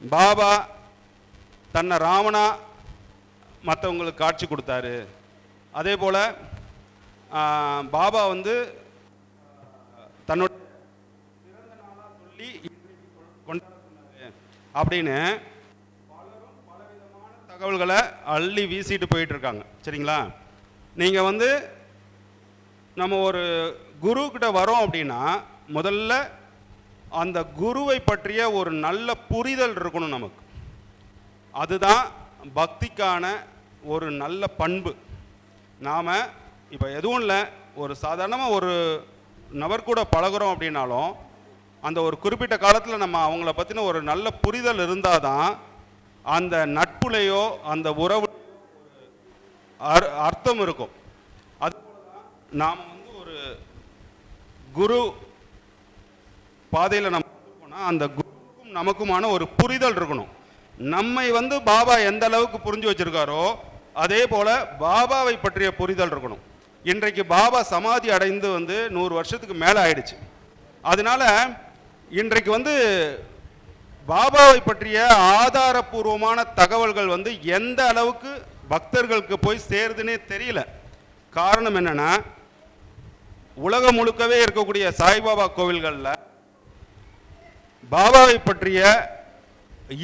பாபா தன்னை ராவணா மற்றவங்களுக்கு காட்சி கொடுத்தாரு. அதே போல் பாபா வந்து தன்னோட பிறந்த நாளாக சொல்லி கொண்டாடுறாரு அப்படின்னு பலரும் பலவிதமான தகவல்களை அள்ளி வீசிட்டு போயிட்டு இருக்காங்க. சரிங்களா? நீங்கள் வந்து நம்ம ஒரு குரு கிட்ட வரோம் அப்படின்னா முதல்ல அந்த குருவை பற்றிய ஒரு நல்ல புரிதல் இருக்கணும் நமக்கு. அதுதான் பக்திக்கான ஒரு நல்ல பண்பு. நாம் இப்போ எதுவும் இல்லை, ஒரு சாதாரணமாக ஒரு நபர் கூட பழகிறோம் அப்படின்னாலும் அந்த ஒரு குறிப்பிட்ட காலத்தில் நம்ம அவங்கள பற்றின ஒரு நல்ல புரிதல் இருந்தால் தான் அந்த நட்புலையோ அந்த உறவு அர்த்தம் இருக்கும். அதுபோல தான் நாம் வந்து ஒரு குரு பாதையில் நம்ம போனால் அந்த குருவுக்கும் நமக்குமான ஒரு புரிதல் இருக்கணும். நம்மை வந்து பாபா எந்த அளவுக்கு புரிஞ்சு வச்சிருக்காரோ அதே போல பாபாவை பற்றிய புரிதல் இருக்கணும். இன்றைக்கு பாபா சமாதி அடைந்து வந்து 100 வருஷத்துக்கு மேலே ஆயிடுச்சு. அதனால இன்றைக்கு வந்து பாபாவை பற்றிய ஆதாரபூர்வமான தகவல்கள் வந்து எந்த அளவுக்கு பக்தர்களுக்கு போய் சேருதுன்னே தெரியல. காரணம் என்னன்னா, உலகம் முழுக்கவே இருக்கக்கூடிய சாய்பாபா கோவில்களில் பாபாவை பற்றிய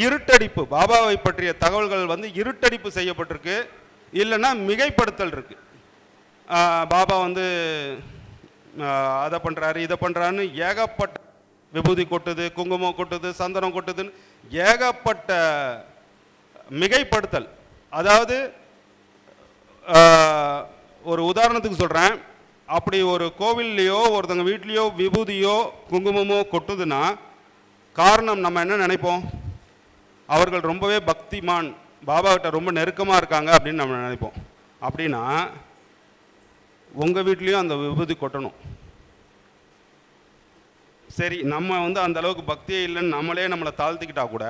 இருட்டடிப்பு, பாபாவை பற்றிய தகவல்கள் வந்து இருட்டடிப்பு செய்யப்பட்டிருக்கு, இல்லைன்னா மிகைப்படுத்தல் இருக்கு. பாபா வந்து அதை பண்ணுறாரு இதை பண்ணுறான்னு ஏகப்பட்ட விபூதி கொட்டுது, குங்குமம் கொட்டுது, சந்தனம் கொட்டுதுன்னு ஏகப்பட்ட மிகைப்படுத்தல். அதாவது ஒரு உதாரணத்துக்கு சொல்கிறேன், அப்படி ஒரு கோவில்லையோ ஒருத்தங்க வீட்லேயோ விபூதியோ குங்குமமோ கொட்டுதுன்னா காரணம் நம்ம என்ன நினைப்போம்? அவர்கள் ரொம்பவே பக்திமான், பாபா கிட்ட ரொம்ப நெருக்கமாக இருக்காங்க அப்படின்னு நம்ம நினைப்போம். அப்படின்னா உங்கள் வீட்லேயும் அந்த விபூதி கொட்டணும். சரி, நம்ம வந்து அந்த அளவுக்கு பக்தியே இல்லைன்னு நம்மளை தாழ்த்திக்கிட்டா கூட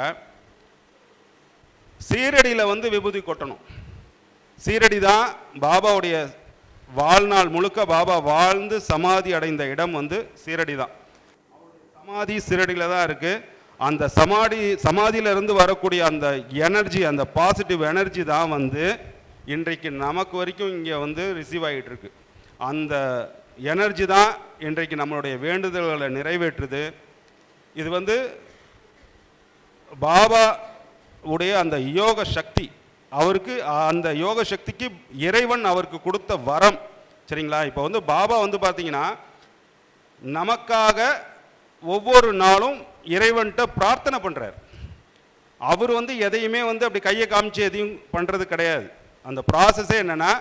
சீரடியில் வந்து விபூதி கொட்டணும். சீரடி தான் பாபாவுடைய வாழ்நாள் முழுக்க பாபா வாழ்ந்து சமாதி அடைந்த இடம் வந்து சீரடி தான். சமாதி சீரடியில் தான் இருக்குது. அந்த சமாதியிலிருந்து வரக்கூடிய அந்த எனர்ஜி, அந்த பாசிட்டிவ் எனர்ஜி தான் வந்து இன்றைக்கு நமக்கு வரைக்கும் இங்கே வந்து ரிசீவ் ஆகிட்டு இருக்கு. அந்த எனர்ஜி தான் இன்றைக்கு நம்மளுடைய வேண்டுதல்களை நிறைவேற்றுது. இது வந்து பாபா உடைய அந்த யோக சக்தி, அவருக்கு அந்த யோக சக்திக்கு இறைவன் அவருக்கு கொடுத்த வரம். சரிங்களா? இப்போ வந்து பாபா வந்து பார்த்தீங்கன்னா நமக்காக ஒவ்வொரு நாளும் இறைவன்கிட்ட பிரார்த்தனை பண்ணுறார். அவர் வந்து எதையுமே வந்து அப்படி கையை காமிச்சு எதையும் பண்ணுறது கிடையாது. அந்த ப்ராசஸே என்னென்னா,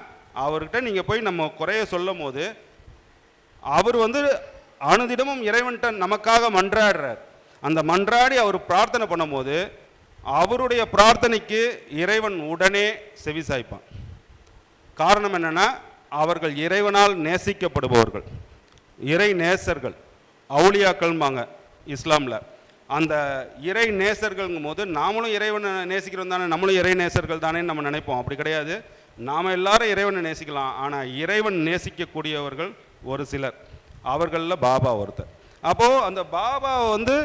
அவர்கிட்ட நீங்கள் போய் நம்ம குறைய சொல்லும் போது அவர் வந்து அனுதினமும் இறைவன்கிட்ட நமக்காக மன்றாடுறார். அந்த மன்றாடி அவர் பிரார்த்தனை பண்ணும்போது அவருடைய பிரார்த்தனைக்கு இறைவன் உடனே செவிசாய்ப்பான். காரணம் என்னென்னா, அவர்கள் இறைவனால் நேசிக்கப்படுபவர்கள், இறை நேசர்கள், அவுலியாக்கள்பாங்க இஸ்லாமில். அந்த இறை நேசர்கள்ங்கும் போது நாமளும் இறைவனை நேசிக்கிறோம் தானே, நம்மளும் இறை நேசர்கள் தானேன்னு நம்ம நினைப்போம். அப்படி கிடையாது. நாம் எல்லாரும் இறைவனை நேசிக்கலாம். ஆனால் இறைவன் நேசிக்கக்கூடியவர்கள் ஒரு சிலர், அவர்களில் பாபா ஒருத்தர். அப்போது அந்த பாபா வந்து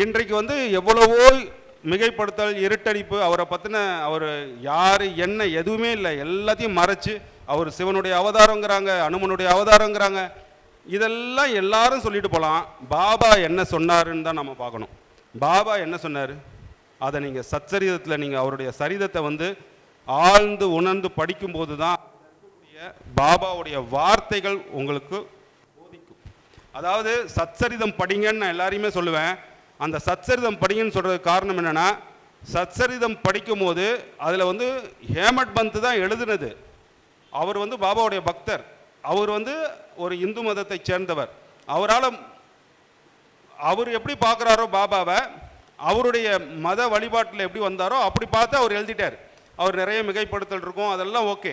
இன்றைக்கு வந்து எவ்வளவோ மிகைப்படுத்தல், இருட்டடிப்பு, அவரை பற்றின அவர் யார் என்ன எதுவுமே இல்லை, எல்லாத்தையும் மறைச்சு அவர் சிவனுடைய அவதாரங்கிறாங்க, அனுமனுடைய அவதாரங்கிறாங்க. இதெல்லாம் எல்லாரும் சொல்லிட்டு போகலாம். பாபா என்ன சொன்னாருன்னு தான் நம்ம பார்க்கணும். பாபா என்ன சொன்னார் அதை நீங்கள் சச்சரிதத்தில் நீங்கள் அவருடைய சரிதத்தை வந்து ஆழ்ந்து உணர்ந்து படிக்கும்போது தான் பாபாவுடைய வார்த்தைகள் உங்களுக்கு போதிக்கும். அதாவது சச்சரிதம் படிங்கன்னு நான் எல்லாரையுமே சொல்லுவேன். அந்த சச்சரிதம் படிங்கன்னு சொல்கிறதுக்கு காரணம் என்னென்னா, சச்சரிதம் படிக்கும் போது அதில் வந்து ஹேமட் பந்த் தான் எழுதுனது. அவர் வந்து பாபாவுடைய பக்தர். அவர் வந்து ஒரு இந்து மதத்தை சேர்ந்தவர். அவர் எப்படி பார்க்குறாரோ பாபாவை, அவருடைய மத வழிபாட்டில் எப்படி வந்தாரோ அப்படி பார்த்து அவர் எழுதிட்டார். அவர் நிறைய மிகைப்படுத்தல் இருக்கும், அதெல்லாம் ஓகே.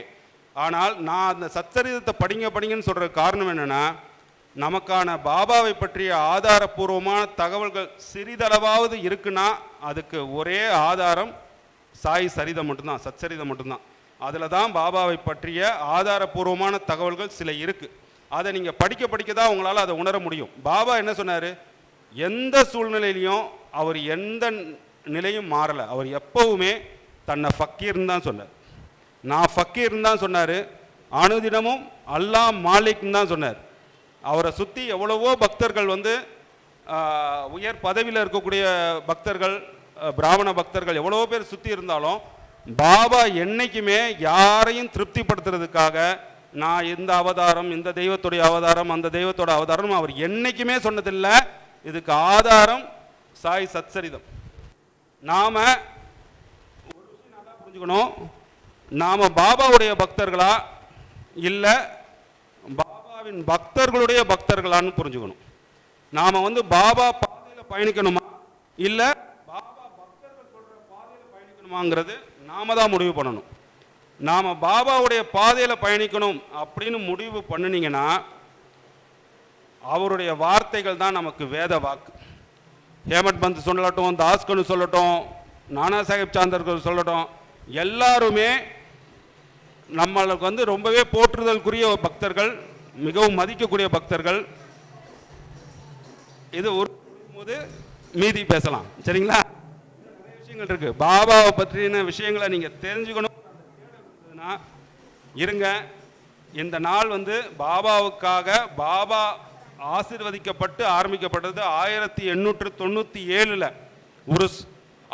ஆனால் நான் அந்த சச்சரிதத்தை படிங்கன்னு சொல்கிறதுக்கு காரணம் என்னென்னா, நமக்கான பாபாவை பற்றிய ஆதாரபூர்வமான தகவல்கள் சிறிதளவாவது இருக்குன்னா அதுக்கு ஒரே ஆதாரம் சாய் சரிதம் மட்டும்தான், சச்சரிதம் மட்டும்தான். அதில் தான் பாபாவை பற்றிய ஆதாரபூர்வமான தகவல்கள் சில இருக்குது. அதை நீங்கள் படிக்க தான் உங்களால் அதை உணர முடியும். பாபா என்ன சொன்னார்? எந்த சூழ்நிலையிலையும் அவர் எந்த நிலையும் மாறலை. அவர் எப்பவுமே தன்னை ஃபக்கீர்னு தான் சொன்னார். நான் ஃபக்கீர்னு தான் சொன்னார். அனுதினமும் அல்லாஹ் மாலிக்னு தான் சொன்னார். அவரை சுற்றி எவ்வளவோ பக்தர்கள் வந்து உயர் பதவியில் இருக்கக்கூடிய பக்தர்கள், பிராமண பக்தர்கள் எவ்வளவோ பேர் சுற்றி இருந்தாலும் பாபா என்னைக்குமே யாரையும் திருப்திப்படுத்துறதுக்காக நான் இந்த அவதாரம், இந்த தெய்வத்துடைய அவதாரம், அந்த தெய்வத்தோட அவதாரம் அவர் என்னைக்குமே சொன்னதில்லை. இதுக்கு ஆதாரம் சாய் சத்சரிதம். நாம ஒரு விஷயம் நல்லா புரிஞ்சுக்கணும், நாம பாபாவுடைய பக்தர்களா இல்லை பாபாவின் பக்தர்களுடைய பக்தர்களான்னு புரிஞ்சுக்கணும். நாம வந்து பாபா பாதையில் பயணிக்கணுமா இல்லை பாபா பக்தர்கள் சொல்ற பாதையில் பயணிக்கணுமாங்கிறது நாம தான் முடிவு பண்ணணும். நாம பாபாவுடைய பாதையில் பயணிக்கணும் அப்படின்னு முடிவு பண்ணினீங்கன்னா அவருடைய வார்த்தைகள் தான் நமக்கு வேத வாக்கு. ஹேமட் பந்த் சொல்லட்டும், தாஸ்கனு சொல்லட்டும், நானா சாஹேப் சாந்தர்கள் சொல்லட்டும், எல்லாருமே நம்மளுக்கு வந்து ரொம்பவே போற்றுதலுக்குரிய பக்தர்கள், மிகவும் மதிக்கக்கூடிய பக்தர்கள். இது ஒரு போது மீதி பேசலாம், சரிங்களா? நிறைய விஷயங்கள் இருக்கு. பாபாவை பற்றின விஷயங்களை நீங்க தெரிஞ்சுக்கணும் இருங்க. இந்த நாள் வந்து பாபாவுக்காக, பாபா ஆசீர்வதிக்கப்பட்டு ஆரம்பிக்கப்பட்டது 1897 உருஸ்.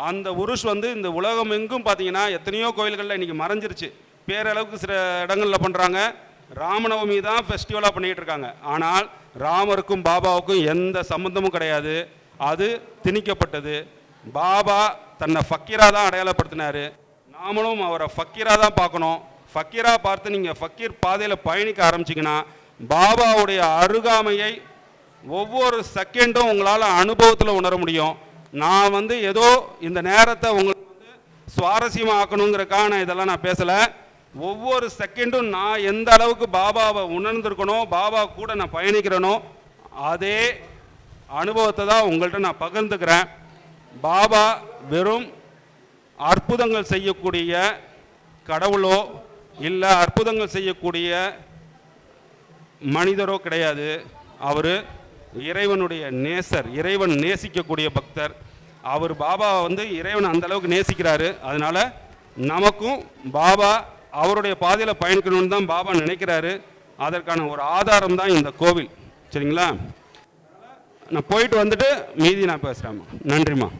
அந்த உருஸ் வந்து இந்த உலகம் எங்கும் பார்த்தீங்கன்னா எத்தனையோ கோயில்களில் இன்றைக்கி மறைஞ்சிருச்சு. பேரளவுக்கு சில இடங்களில் பண்ணுறாங்க. ராமநவமி தான் ஃபெஸ்டிவலாக பண்ணிக்கிட்டு இருக்காங்க. ஆனால் ராமருக்கும் பாபாவுக்கும் எந்த சம்பந்தமும் கிடையாது. அது திணிக்கப்பட்டது. பாபா தன்னை ஃபக்கீராக தான் அடையாளப்படுத்தினார். நாமளும் அவரை ஃபக்கீராக தான் பார்க்கணும். ஃபக்கீராக பார்த்து நீங்கள் ஃபக்கீர் பாதையில் பயணிக்க ஆரம்பிச்சிங்கன்னா பாபாவுடைய அருகாமையை ஒவ்வொரு செகண்டும் உங்களால் அனுபவத்தில் உணர முடியும். நான் வந்து ஏதோ இந்த நேரத்தை உங்களுக்கு வந்து சுவாரஸ்யமாக ஆக்கணுங்கிறக்கான இதெல்லாம் நான் பேசலை. ஒவ்வொரு செகண்டும் நான் எந்த அளவுக்கு பாபாவை உணர்ந்திருக்கணும், பாபா கூட நான் பயணிக்கிறேனோ அதே அனுபவத்தை தான் உங்கள்கிட்ட நான் பகிர்ந்துக்கிறேன். பாபா வெறும் அற்புதங்கள் செய்யக்கூடிய கடவுளோ இல்லை அற்புதங்கள் செய்யக்கூடிய மனிதரோ கிடையாது. அவர் இறைவனுடைய நேசர், இறைவன் நேசிக்கக்கூடிய பக்தர். அவர் பாபா வந்து இறைவன் அந்த அளவுக்கு நேசிக்கிறாரு. அதனால நமக்கும் பாபா அவருடைய பாதையில் பயணிக்கணும்னு தான் பாபா நினைக்கிறாரு. அதற்கான ஒரு ஆதாரம் தான் இந்த கோவில், சரிங்களா? நான் போயிட்டு வந்துட்டு மீதி நான் பேசுகிறேம்மா. நன்றிம்மா.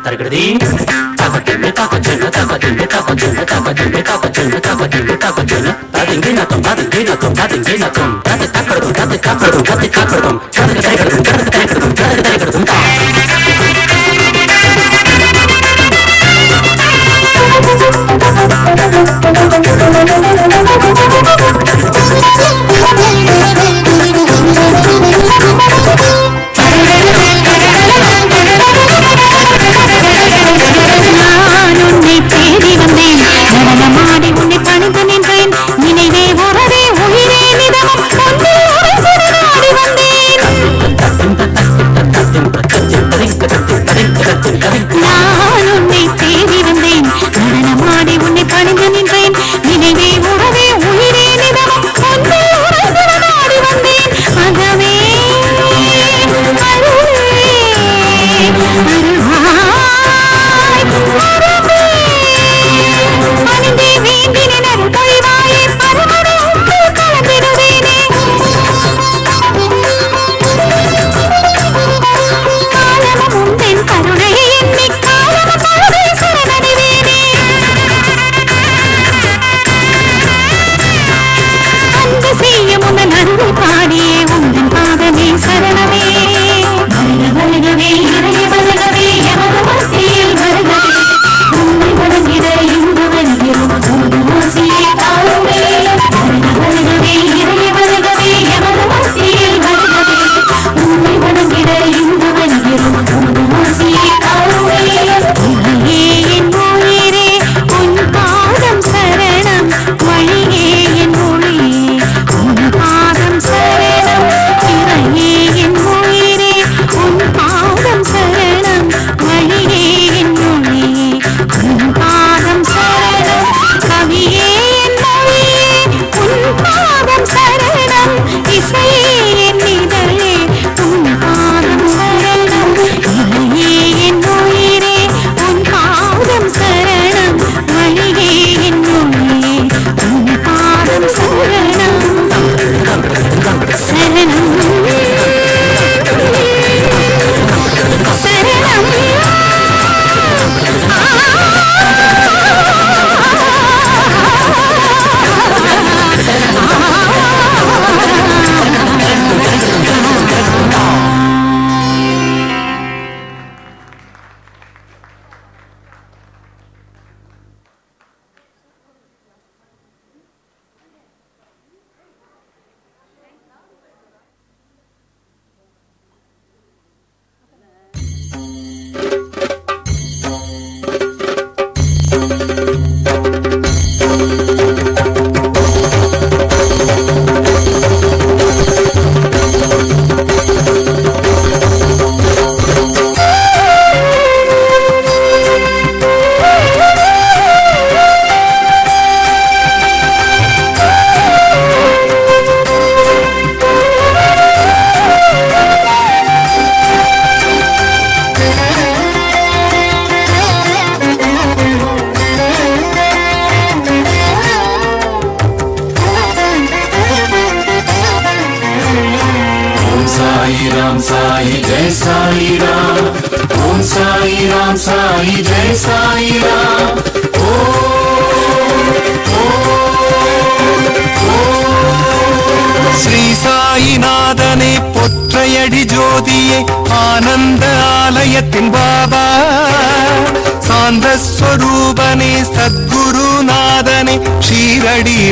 Tari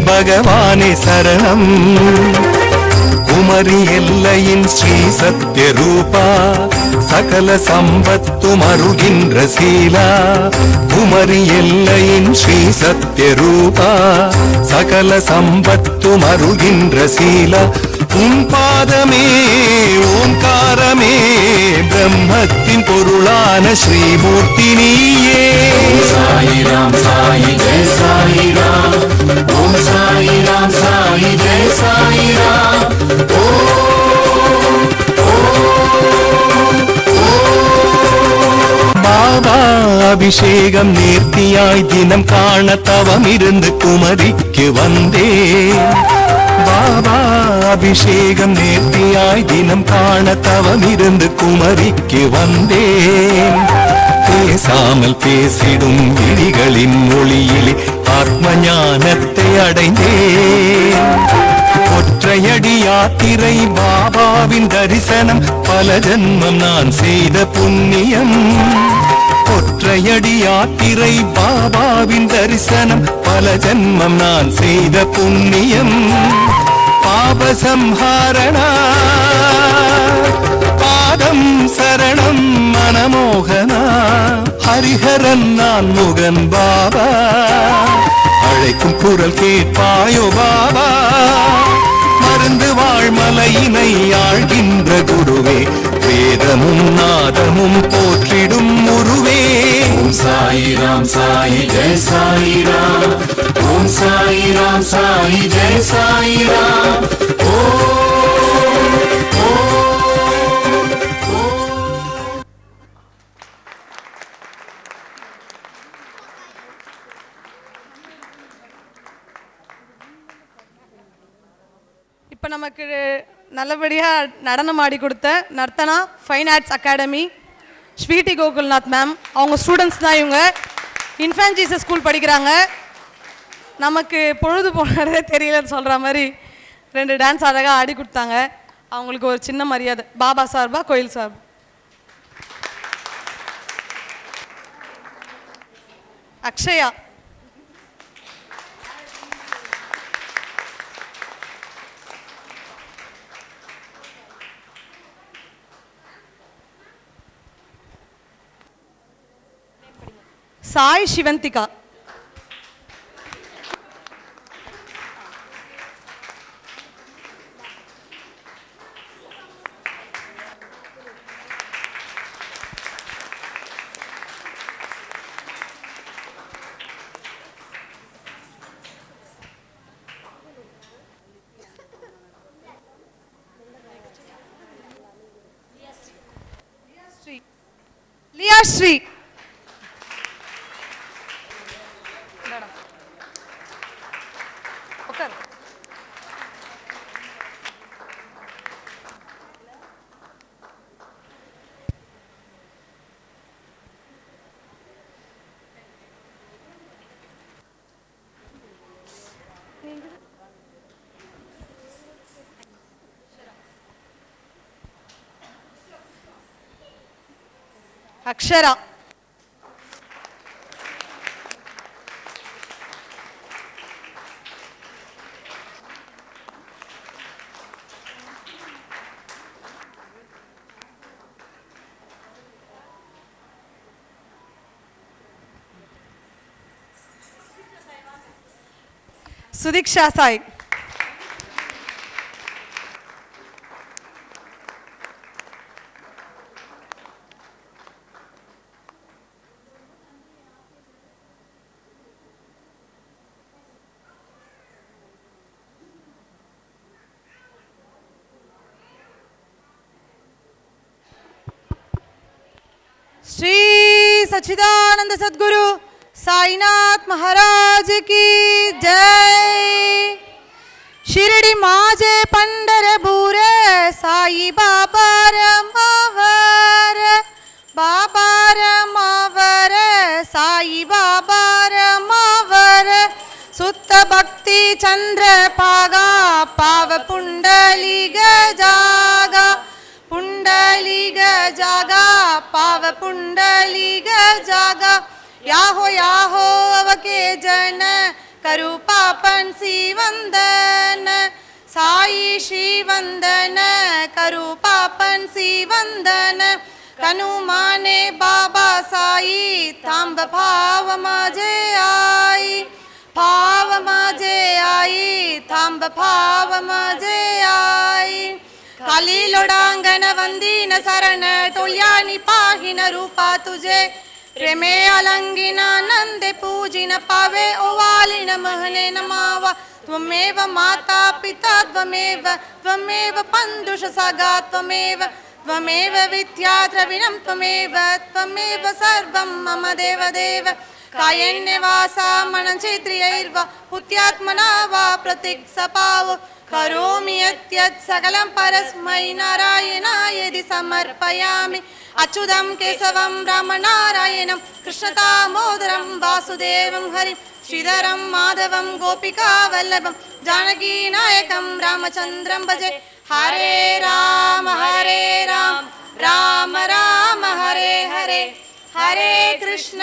भगवाने शरणं कुमरी एल्लयिन श्री सत्य रूपा सकल संपत्तु मरुगिंद्र शीला कुमरी एल्लयिन श्री सत्य रूपा सकल संपत्तु मरुगिंद्र शीला உன் பாதமே ஓங்காரமே பிரம்மத்தின் பொருளான ஸ்ரீமூர்த்தி நீயே. சாயி ராம் சாயி ஜெய சாயி ராம், ஓம் சாயி ராம் சாயி ஜெய சாயி ராம். பாபா அபிஷேகம் நேர்த்தியாய் தினம் காண தவம் இருந்து குமரிக்கு வந்தே. பாபா அபிஷேகம் நேர்த்தியாய் தினம் காண தவமிருந்து குமரிக்கு வந்தேன். பேசாமல் பேசிடும் விழிகளின் மொழியிலே ஆத்ம ஞானத்தை அடைந்தேன். ஒற்றையடி யாத்திரை பாபாவின் தரிசனம் பல ஜன்மம் நான் செய்த புண்ணியம். ஒற்றையடி யாத்திரை பாபாவின் தரிசனம் பல ஜன்மம் நான் செய்த புண்ணியம். பாபசம்ஹாரணா பாதம் சரணம் மனமோகனா ஹரிஹரன் நான் முகன் பாபா. அழைக்கும் குரல் கேட்பாயோ பாபா. மருந்து வாழ்மலையினை ஆழ்கின்ற குருவே, வேதமும் நாதமும் போற்றிடும் உருவே. ஓம் சாயி ராம் சாயி ஜெய சாயி ராம். ஓம் சாயி ராம் சாயி ஜெய சாயி ராம். இப்போ நமக்கு நல்லபடியாக நடனம் ஆடி கொடுத்த Narthana fine arts academy Sweety Gokulnath ma'am, அவங்க ஸ்டூடெண்ட்ஸ் தான் இவங்க. இன்ஃபேன்ட் ஜீசஸ் ஸ்கூல் படிக்கிறாங்க. நமக்கு பொழுது போனதே தெரியலன்னு சொல்கிற மாதிரி 2 டான்ஸ் அழகாக ஆடி கொடுத்தாங்க. அவங்களுக்கு ஒரு சின்ன மரியாதை பாபா சார்பா கோயில் சார்பு. அக்ஷயா, சாய் சிவந்திகா, லியா ஸ்ரீ, அக்ஷரா, சுதிக்ஷா சாய், श्री सच्चिदानंद सद्गुरु साईनाथ महाराज की जय। शिरडी माझे पंढरपूर साई बाबा रमावर, बाबा रमावर साई बाबा रमावर। सुत भक्ति चंद्र पागा पाव पुंडलिक जागा, पुंडलिक जागा पाव पुंडलिक जागा। याहो अवके जन करु पापन सी वंदन, साई श्री वंदन करु पापन सी वंदन। कनु माने बाबा साई थांब भाव माझे आई, भाव माझे आई थांब भाव माझे आई। खाली लोडांगण वंदीन शरण टोल्यानी पाहिन रूपा तुझे। प्रेमे अलंगिना नंदे पूजिन पावे ओवालिन महने नमावा। त्वमेव माता पिता त्वमेव, त्वमेव पन्दुष सगा त्वमेव, त्वमेव विद्या द्रविणं त्वमेव, त्वमेव सर्वं मम देव देव। कायेन वासा मनश्चेत्रियैर्वा हुत्यात्मना वा प्रतिक्सपावो। करोमि यत् सकलं परस्मै नारायणायेति समर्पयामि अच्युतं केशवं रामनारायणं कृष्णदामोदरं वासुदेवं हरिं श्रीधरं माधवं गोपिकावल्लभं जानकीनायकं रामचन्द्रं भजे हरे राम राम राम हरे हरे हरे कृष्ण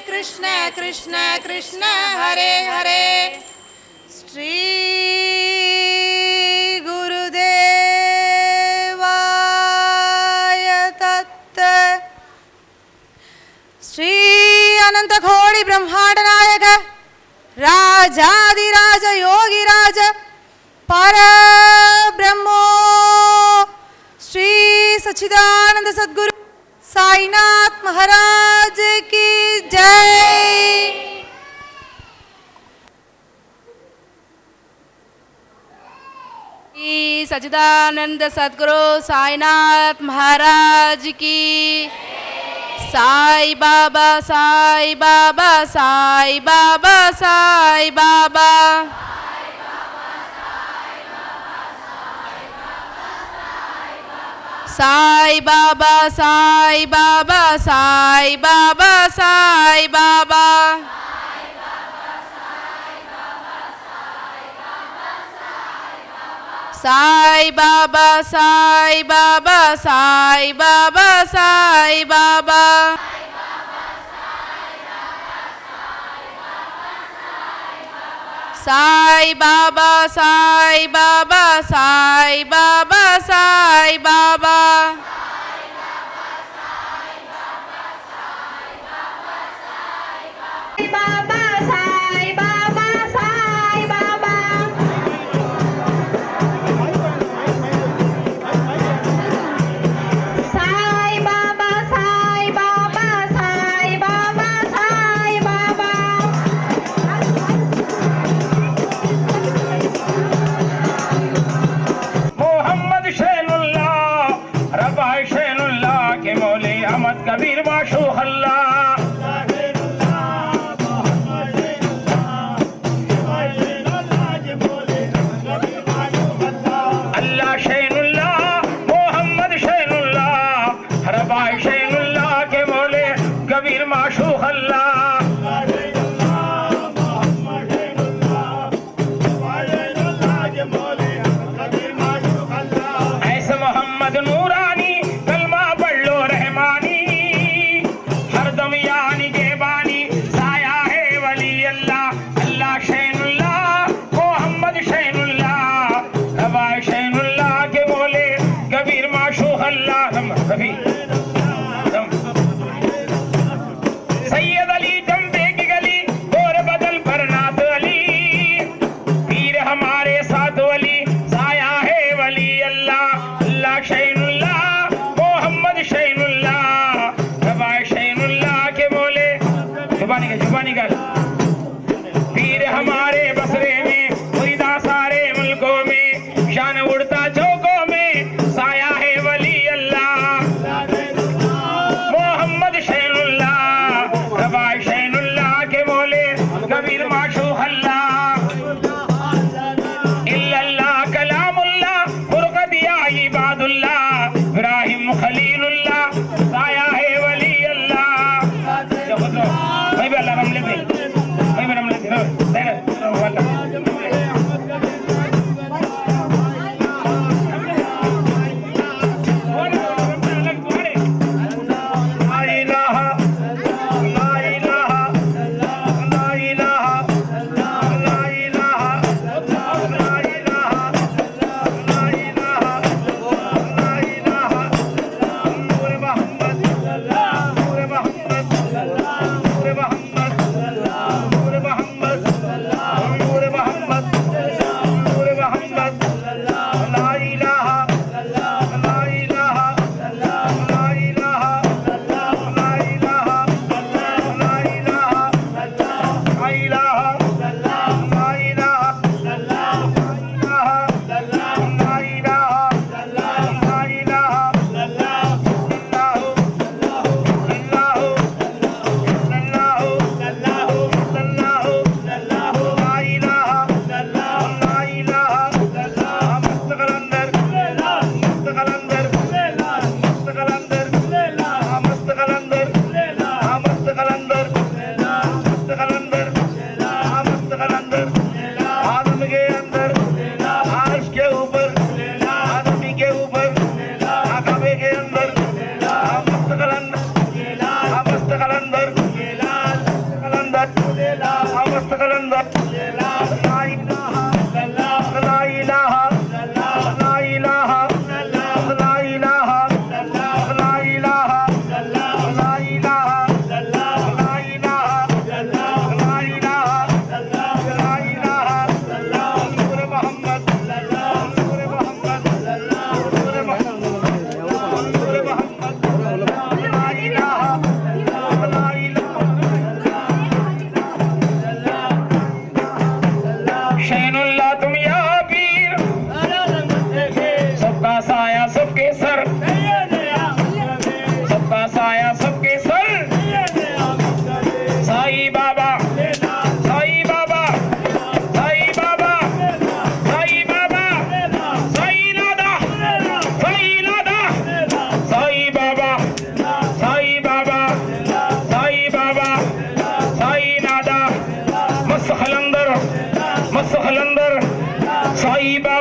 कृष्ण कृष्ण हरे हरे श्री गुरुदेवाय तत् श्री अनंत घोड़ी ब्रह्मांड नायक राजाधिराज योगिराज पर ब्रह्मो श्री सच्चिदानंद सद्गुरु साईनाथ महाराज की जय। श्री सच्चिदानंद सद्गुरु साईनाथ महाराज की साई बाबा साई बाबा साई बाबा साई बाबा साई बाबा साई बाबा साई बाबा साई बाबा साई बाबा साई बाबा साई बाबा साई बाबा साई बाबा साई बाबा साई बाबा साई बाबा बाबा साई बाबा साई बाबा साई बाबा साई बाबा साई बाबा साई बाबा मोहम्मद शैनुल्लाह रबाई शैनुल्लाह के मौले अहमद कबीर माशू हल्ला अल्लाह शैनुल्लाह मोहम्मद शैनुल्लाह रबाई शैनुल्लाह के मौले कबीर माशू हल्ला ऐसे मोहम्मद नूरानी कलमा पढ़ लो रहमानी हर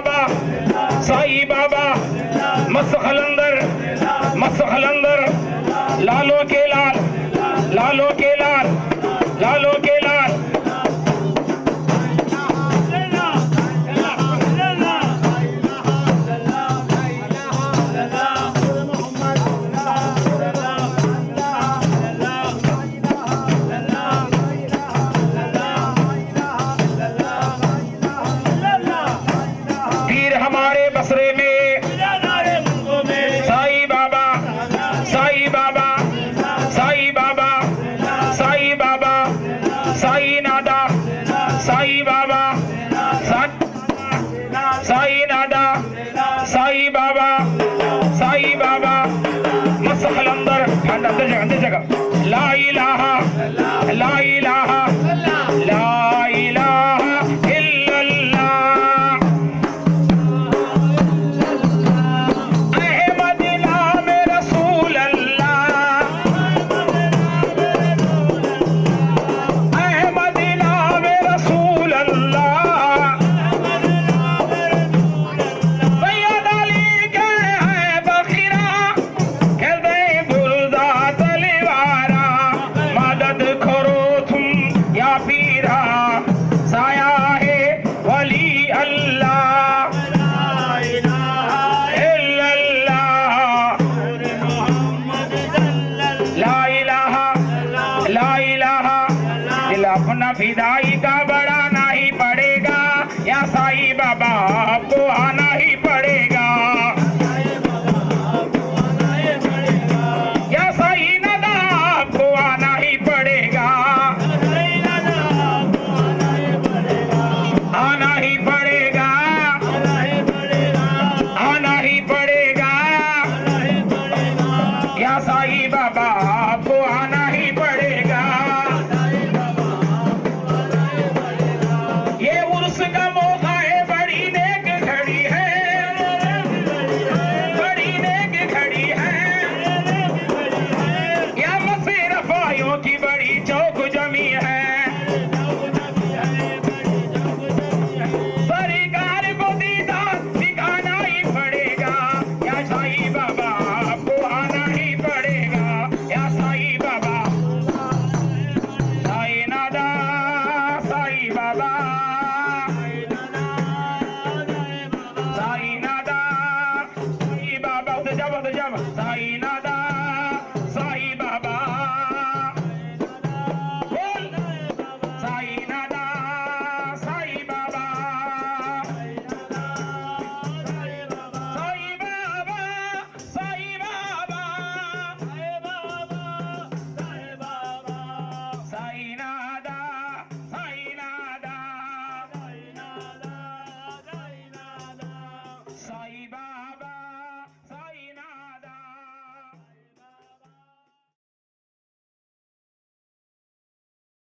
बाबा साई बाबा मस्त खलंदर लालो के लाल लालो के लाल लालो के लाल पीर हमारे बसरे में साई बाबा साई बाबा साई बाबा साई बाबा साई नादा साई बाबा साई नादा साई बाबा मस्त खलंदर अंदर जगह ला इलाहा